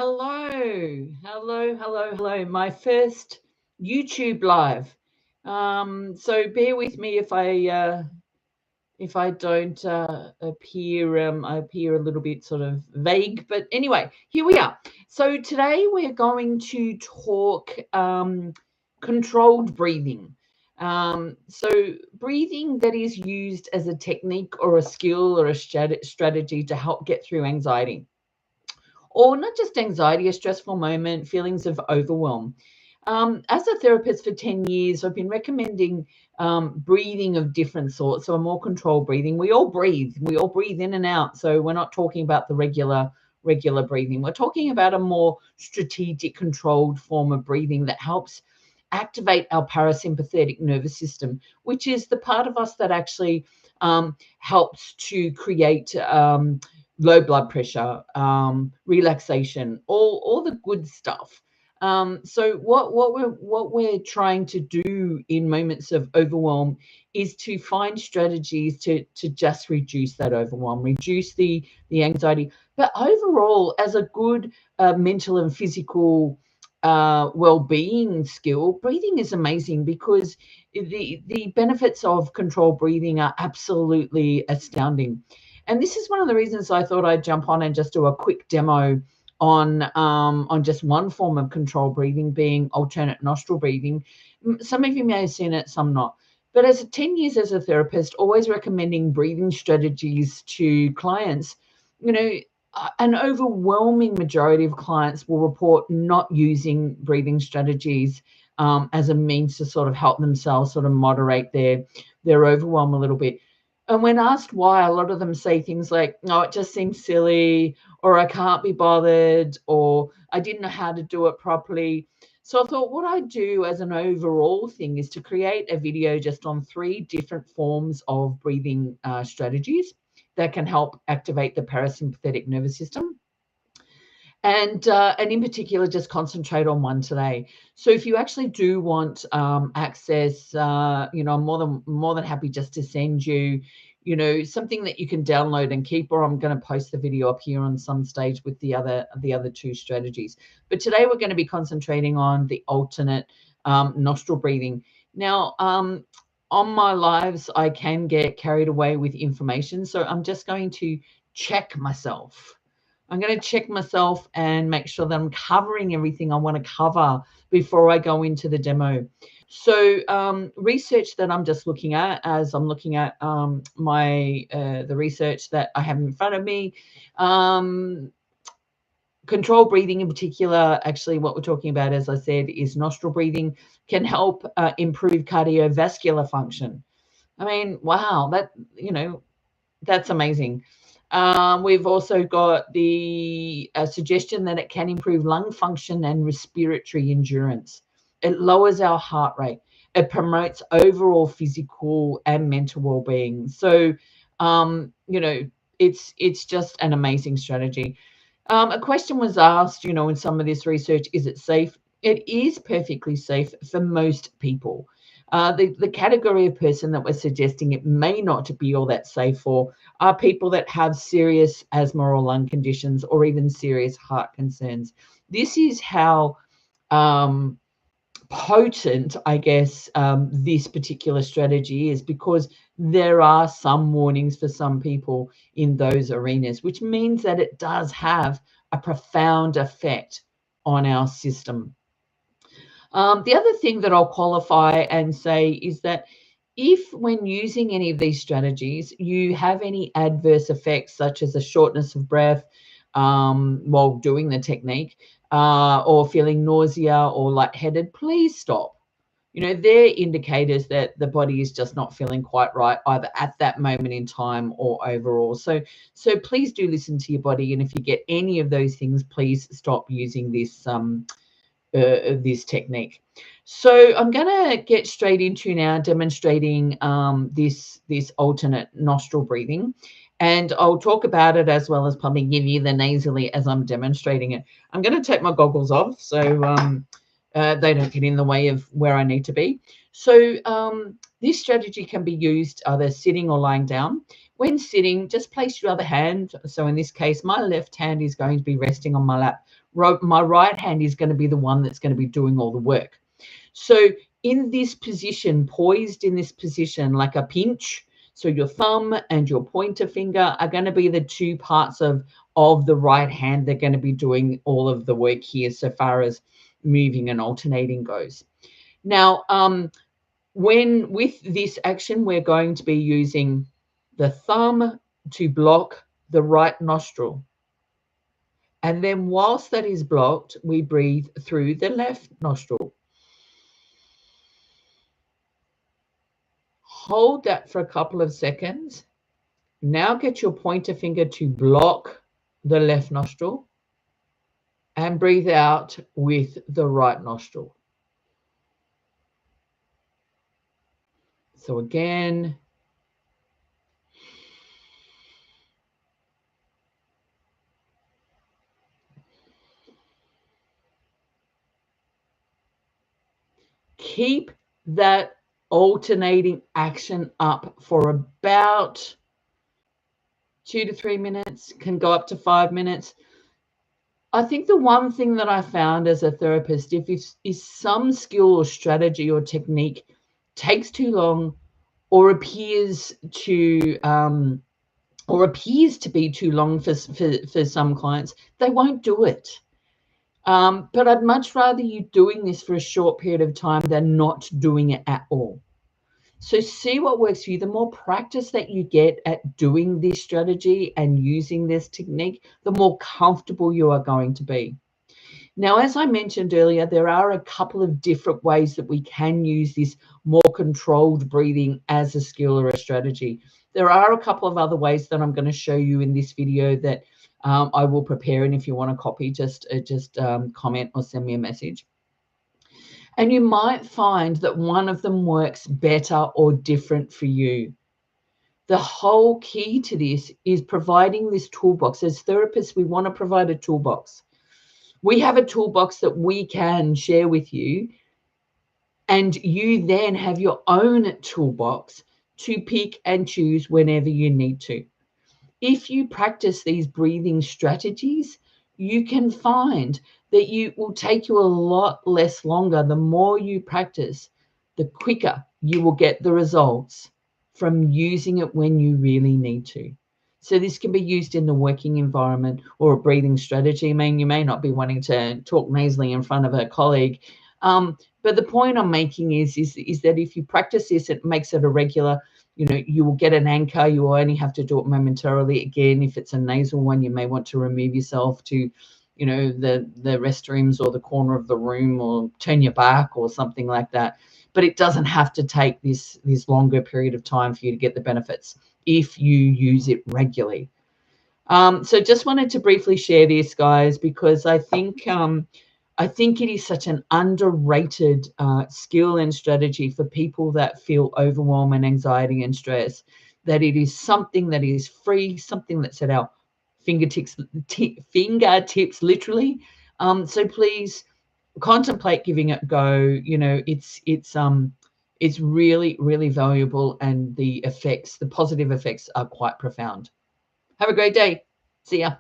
Hello. My first YouTube live. So bear with me if I don't appear. I appear a little bit sort of vague, but anyway, here we are. So today we're going to talk controlled breathing. So breathing that is used as a technique or a skill or a strategy to help get through anxiety, or not just anxiety, a stressful moment, feelings of overwhelm. As a therapist for 10 years, I've been recommending breathing of different sorts, so a more controlled breathing. We all breathe in and out. So we're not talking about the regular breathing. We're talking about a more strategic, controlled form of breathing that helps activate our parasympathetic nervous system, which is the part of us that actually helps to create low blood pressure, relaxation, all the good stuff. So what we're trying to do in moments of overwhelm is to find strategies to just reduce that overwhelm, reduce the anxiety, but overall, as a good mental and physical well-being skill, breathing is amazing because the benefits of controlled breathing are absolutely astounding. And this is one of the reasons I thought I'd jump on and just do a quick demo on just one form of controlled breathing, being alternate nostril breathing. Some of you may have seen it, some not. But as 10 years as a therapist, always recommending breathing strategies to clients, an overwhelming majority of clients will report not using breathing strategies as a means to sort of help themselves sort of moderate their overwhelm a little bit. And when asked why, a lot of them say things like, "No, it just seems silly," or "I can't be bothered," or "I didn't know how to do it properly." So I thought what I'd do as an overall thing is to create a video just on 3 different forms of breathing strategies that can help activate the parasympathetic nervous system. And in particular, just concentrate on one today. So if you actually do want access, I'm more than happy just to send you, something that you can download and keep, or I'm going to post the video up here on some stage with the other 2 strategies. But today we're going to be concentrating on the alternate nostril breathing. Now, on my lives, I can get carried away with information, so I'm just going to check myself. I'm going to check myself and make sure that I'm covering everything I want to cover before I go into the demo. So research that I'm just looking at as I'm looking at the research that I have in front of me. Control breathing in particular, actually what we're talking about, as I said, is nostril breathing, can help improve cardiovascular function. I mean, wow, that's amazing. We've also got the suggestion that it can improve lung function and respiratory endurance. It lowers our heart rate. It promotes overall physical and mental well-being. So, it's just an amazing strategy. A question was asked, in some of this research, is it safe? It is perfectly safe for most people. The category of person that we're suggesting it may not be all that safe for are people that have serious asthma or lung conditions or even serious heart concerns. This is how potent, I guess, this particular strategy is, because there are some warnings for some people in those arenas, which means that it does have a profound effect on our system. The other thing that I'll qualify and say is that if, when using any of these strategies, you have any adverse effects, such as a shortness of breath while doing the technique, or feeling nausea or lightheaded, please stop. They're indicators that the body is just not feeling quite right, either at that moment in time or overall. So please do listen to your body, and if you get any of those things, please stop using this technique. So I'm going to get straight into now demonstrating this alternate nostril breathing, and I'll talk about it as well as probably give you the nasally as I'm demonstrating it. I'm going to take my goggles off so they don't get in the way of where I need to be. So this strategy can be used either sitting or lying down. When sitting, just place your other hand. So in this case, my left hand is going to be resting on my lap. my right hand is going to be the one that's going to be doing all the work. So in this position, poised in this position, like a pinch, so your thumb and your pointer finger are going to be the two parts of the right hand. They're going to be doing all of the work here so far as moving and alternating goes. Now, when with this action, we're going to be using the thumb to block the right nostril. And then whilst that is blocked, we breathe through the left nostril. Hold that for a couple of seconds. Now get your pointer finger to block the left nostril and breathe out with the right nostril. So again, keep that alternating action up for about 2 to 3 minutes, can go up to 5 minutes. I think the one thing that I found as a therapist, if some skill or strategy or technique takes too long or appears to be too long for some clients, they won't do it. But I'd much rather you doing this for a short period of time than not doing it at all. So see what works for you. The more practice that you get at doing this strategy and using this technique, the more comfortable you are going to be. Now, as I mentioned earlier, there are a couple of different ways that we can use this more controlled breathing as a skill or a strategy. There are a couple of other ways that I'm going to show you in this video that I will prepare. And if you want a copy, just comment or send me a message. And you might find that one of them works better or different for you. The whole key to this is providing this toolbox. As therapists, we want to provide a toolbox. We have a toolbox that we can share with you, and you then have your own toolbox to pick and choose whenever you need to. If you practice these breathing strategies, you can find that it will take you a lot less longer. The more you practice, the quicker you will get the results from using it when you really need to. So this can be used in the working environment or a breathing strategy. I mean, you may not be wanting to talk nasally in front of a colleague, but the point I'm making is that if you practice this, it makes it a regular. You will get an anchor. You will only have to do it momentarily. Again, if it's a nasal one, you may want to remove yourself to, the restrooms or the corner of the room, or turn your back or something like that. But it doesn't have to take this longer period of time for you to get the benefits if you use it regularly. So just wanted to briefly share this, guys, because I think it is such an underrated skill and strategy for people that feel overwhelm and anxiety and stress, that it is something that is free, something that's at our fingertips literally. So please contemplate giving it a go. It's really, really valuable, and the positive effects are quite profound. Have a great day. See ya.